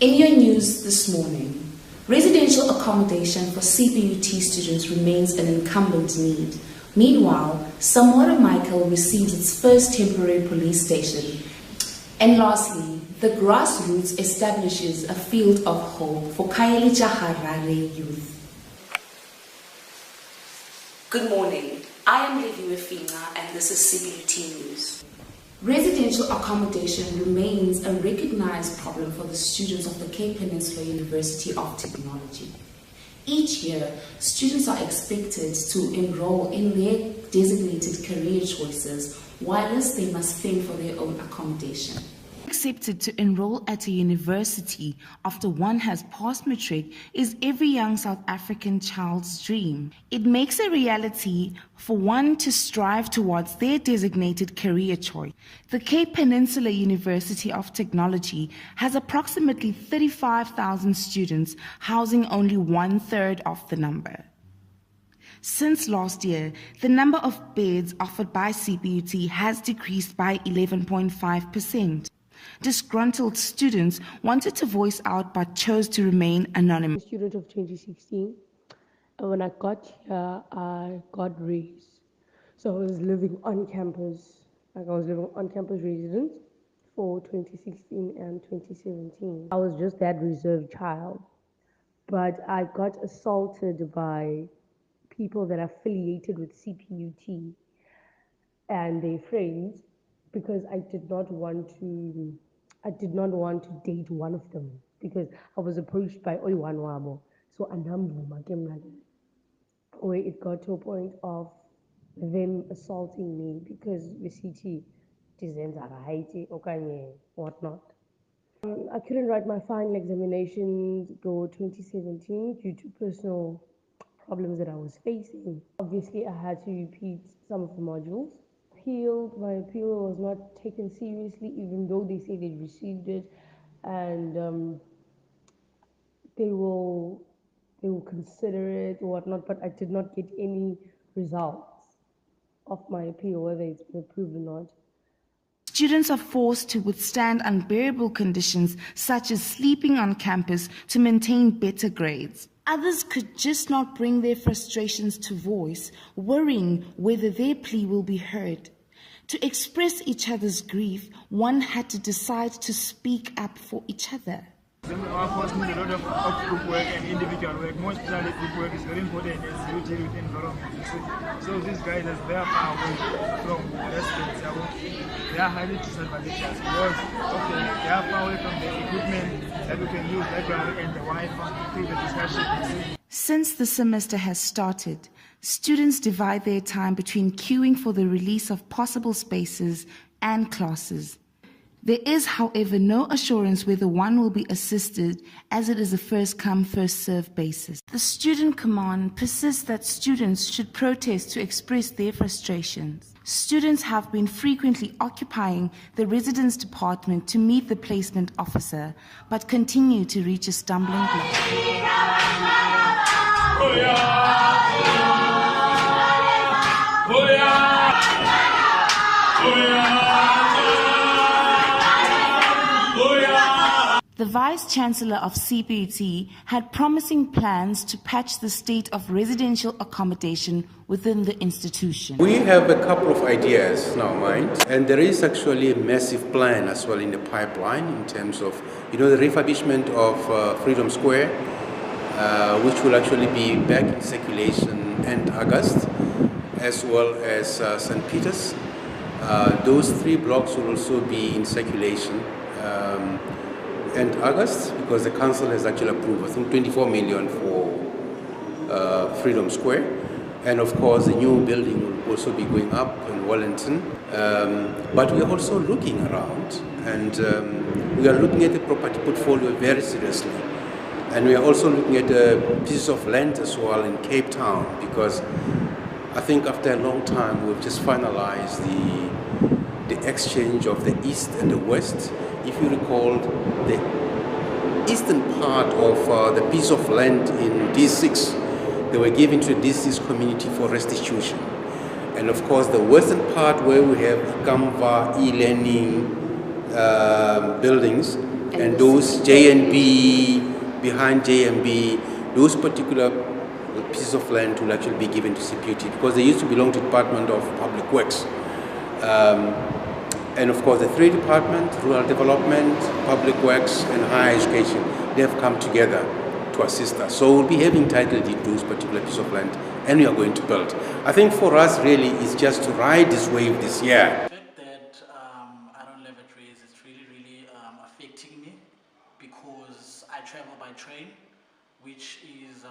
In your news this morning, residential accommodation for CPUT students remains an incumbent need. Meanwhile, Samora Michael receives its first temporary police station. And lastly, the grassroots establishes a field of hope for Khayelitsha Harare youth. Good morning, I am Levi Wefinga and this is CPUT News. Residential accommodation remains a recognized problem for the students of the Cape Peninsula University of Technology. Each year, students are expected to enroll in their designated career choices, whilst they must fend for their own accommodation. Accepted to enroll at a university after one has passed matric is every young South African child's dream. It makes a reality for one to strive towards their designated career choice. The Cape Peninsula University of Technology has approximately 35,000 students, housing only 1/3 of the number. Since last year, the number of beds offered by CPUT has decreased by 11.5%. Disgruntled students wanted to voice out but chose to remain anonymous. I'm a student of 2016, and when I got here, I got raised. So I was living on campus, residence for 2016 and 2017. I was just that reserved child, but I got assaulted by people that are affiliated with CPUT and their friends, because I did not want to date one of them because I was approached by Oywan Wabo. So where it got to a point of them assaulting me because the city designs are Haiti or whatnot. I couldn't write my final examinations for 2017 due to personal problems that I was facing. Obviously, I had to repeat some of the modules. My appeal was not taken seriously, even though they say they received it, and they will consider it or whatnot. But I did not get any results of my appeal, whether it's been approved or not. Students are forced to withstand unbearable conditions such as sleeping on campus to maintain better grades. Others could just not bring their frustrations to voice, worrying whether their plea will be heard. To express each other's grief, one had to decide to speak up for each other. Our course needs a lot of group work and individual work. More especially group work is very important as you deal with environment. So these guys, as they are far away from residents, they are highly disadvantaged because they are far away from the equipment that we can use, like and the Wi-Fi through the discussion. Since the semester has started, students divide their time between queuing for the release of possible spaces and classes. There is, however, no assurance whether one will be assisted, as it is a first-come, first-served basis. The student command persists that students should protest to express their frustrations. Students have been frequently occupying the residence department to meet the placement officer, but continue to reach a stumbling block. Oh yeah. Oh yeah. Oh yeah. The Vice-Chancellor of CPUT had promising plans to patch the state of residential accommodation within the institution. We have a couple of ideas in our mind, and there is actually a massive plan as well in the pipeline in terms of, the refurbishment of Freedom Square, which will actually be back in circulation end August, as well as St. Peter's. Those 3 blocks will also be in circulation end August, because the council has actually approved, I think, 24 million for Freedom Square. And of course, the new building will also be going up in Wellington. But we are also looking around, and we are looking at the property portfolio very seriously. And we are also looking at pieces of land as well in Cape Town, because I think after a long time, we've just finalized the exchange of the East and the West. If you recall, the eastern part of the piece of land in D6, they were given to the D6 community for restitution. And of course, the western part where we have Ikamva e-learning buildings, And those J&B, behind J&B, those particular pieces of land will actually be given to CPUT because they used to belong to the Department of Public Works. And of course, the three departments, rural development, public works, and higher education, they have come together to assist us. So we'll be having title deed to those particular pieces of land, and we are going to build. I think for us, really, is just to ride this wave this year. The fact that I don't live at Reyes is really affecting me because I travel by train, which is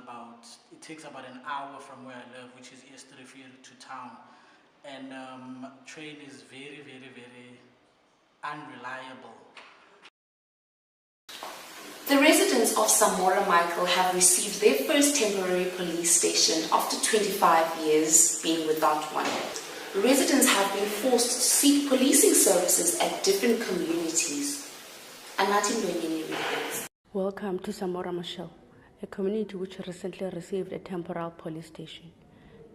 it takes about an hour from where I live, which is Esterfield to town. And train is very unreliable. The residents of Samora Michael have received their first temporary police station after 25 years being without one. Residents have been forced to seek policing services at different communities. Welcome to Samora Michael, a community which recently received a temporary police station.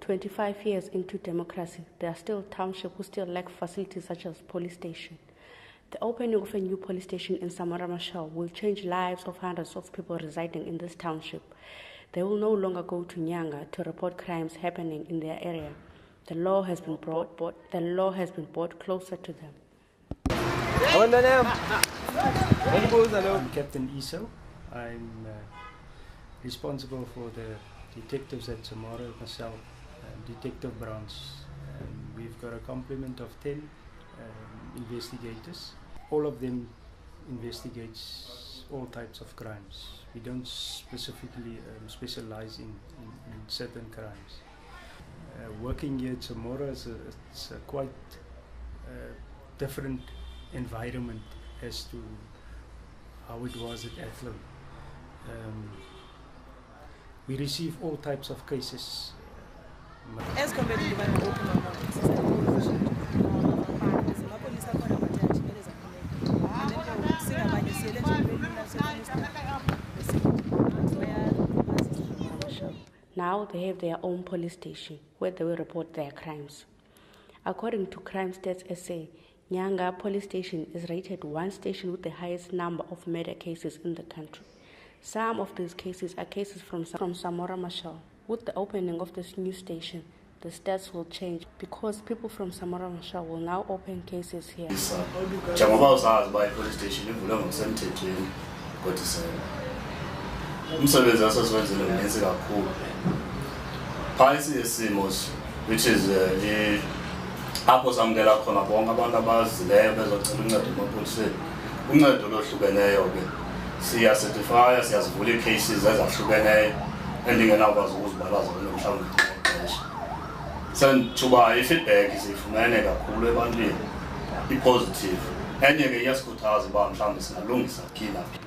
25 years into democracy, there are still townships who still lack facilities such as police station. The opening of a new police station in Samora Michael will change lives of hundreds of people residing in this township. They will no longer go to Nyanga to report crimes happening in their area. The law has been brought closer to them. I'm Captain Iso. I'm responsible for the detectives at Samora Michael, detective branch. We've got a complement of 10 investigators. All of them investigates all types of crimes. We don't specifically specialize in certain crimes. Working here at Samora is a quite different environment as to how it was at Athlone. We receive all types of cases. As compared to the Now they have their own police station where they will report their crimes. According to Crime Stats SA, Nyanga police station is rated one station with the highest number of murder cases in the country. Some of these cases are cases from Samora Michael. With the opening of this new station, the stats will change because people from Samora Michael will now open cases here. Police station umsebenzi asasiwenzile mnintsi kakhulu phantsi yesimos which is apho samkela khona bonke abantu abazileyo bezocela uncedo emapoliseni uncedo lohlukeneyo ke siyacertifya siyazivula ii-cases ezahlukeneyo endingenawukwazi ukuzibala zona mhlawumbi ngexesha senditsho uba i-feedback siyifumene kakhulu ebantwini i-positive enye ke iyasikhuthaza uba mhlawumbi singalungisa phi naphi.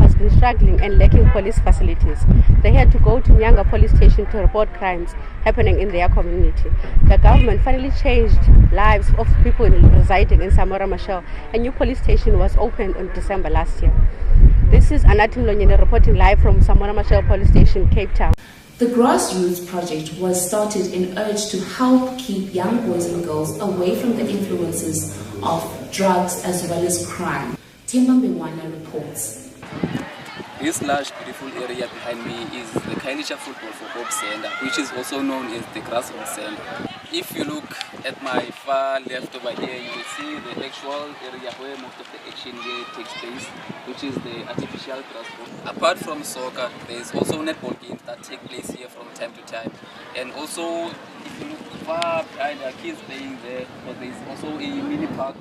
Has been struggling and lacking police facilities. They had to go to Nyanga police station to report crimes happening in their community. The government finally changed lives of people residing in Samora Michael. A new police station was opened in December last year. This is Anatin Lonyene reporting live from Samora Michael police station, Cape Town. The Grassroots project was started in urge to help keep young boys and girls away from the influences of drugs as well as crime. Themba Mbewana reports. This large, beautiful area behind me is the Khayelitsha Football for Hope Center, which is also known as the Grassroots Center. If you look at my far left over here, you will see the actual area where most of the action here takes place, which is the artificial grassroots. Apart from soccer, there is also netball games that take place here from time to time. And also, if you look far behind, there are kids playing there, but there is also a mini park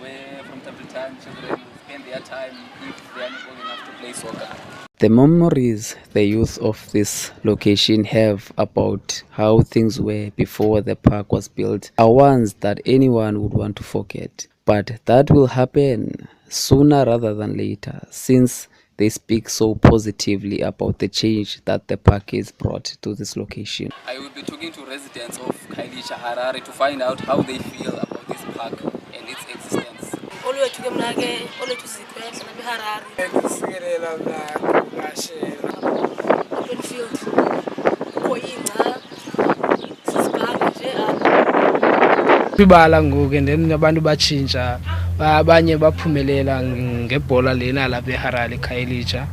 where from time to time children spend their time if they are not old enough to play soccer. The memories the youth of this location have about how things were before the park was built are ones that anyone would want to forget. But that will happen sooner rather than later, since they speak so positively about the change that the park has brought to this location. I will be talking to residents of Khayelitsha, Harare, to find out how they feel about this park and its existence. Ibala ngoku and then abantu batshintsha abanye baphumelela ngebhola lena lapha eHarare Khayelitsha.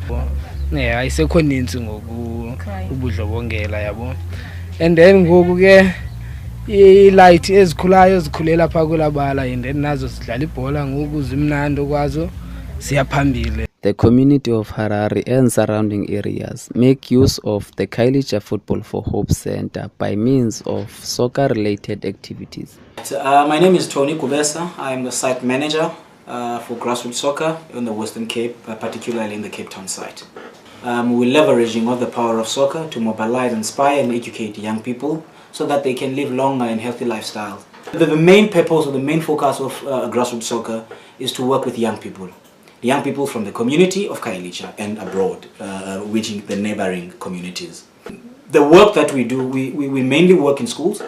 Ayisekho ninzi ngoku ubudlobongela yabo. And then ngoku ke i-light ezikhulayo ezikhulela pha kulabala and then nazo sidlala ibhola ngoku zimnandi kwazo siyaphambili. The community of Harare and surrounding areas make use of the Khayelitsha Football for Hope Center by means of soccer-related activities. My name is Tony Kubesa. I am the site manager for grassroots soccer in the Western Cape, particularly in the Cape Town site. We're leveraging on the power of soccer to mobilize, inspire and educate young people so that they can live longer and healthy lifestyles. The main purpose or the main focus of grassroots soccer is to work with young people from the community of Khayelitsha and abroad, reaching the neighboring communities. The work that we do, we mainly work in schools,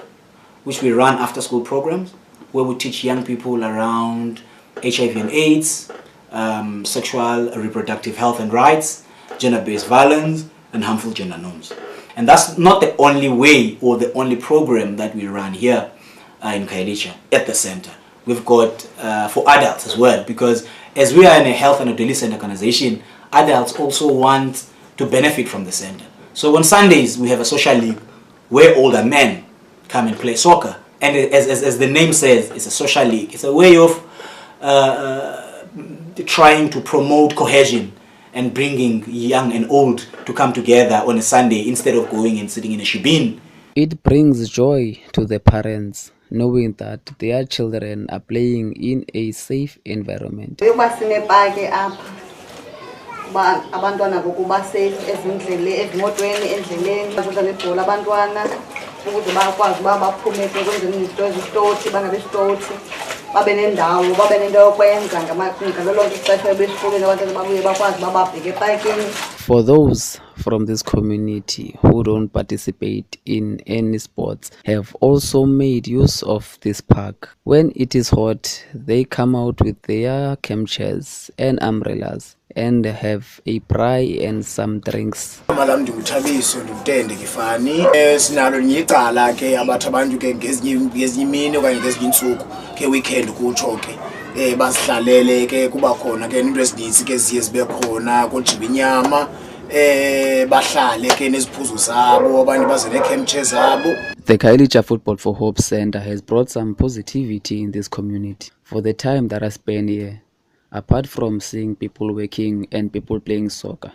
which we run after school programs, where we teach young people around HIV and AIDS, sexual reproductive health and rights, gender-based violence, and harmful gender norms. And that's not the only way or the only program that we run here in Khayelitsha at the center. We've got for adults as well, because as we are in a health and adolescent organization, adults also want to benefit from the center. So on Sundays, we have a social league where older men come and play soccer. And as the name says, it's a social league. It's a way of trying to promote cohesion and bringing young and old to come together on a Sunday instead of going and sitting in a shibin. It brings joy to the parents knowing that their children are playing in a safe environment. For those from this community who don't participate in any sports have also made use of this park. When it is hot, they come out with their camp chairs and umbrellas and have a braai and some drinks. The Khayelitsha Football for Hope Center has brought some positivity in this community. For the time that I spent here, apart from seeing people working and people playing soccer,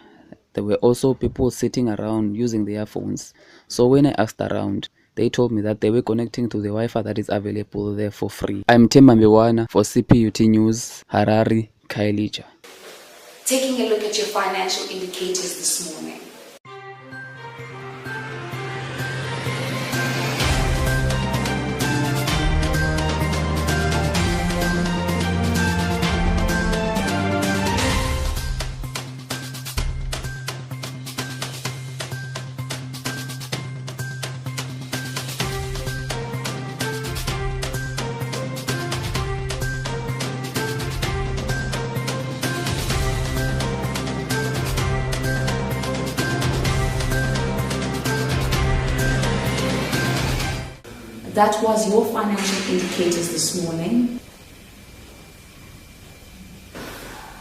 there were also people sitting around using their phones. So when I asked around, they told me that they were connecting to the Wi-Fi that is available there for free. I'm Themba Mbiwana for CPUT News, Harare, Khayelitsha. Taking a look at your financial indicators this morning. That was your financial indicators this morning.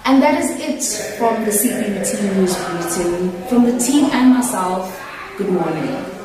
And that is it from the CPUT News Bulletin. From the team and myself, good morning.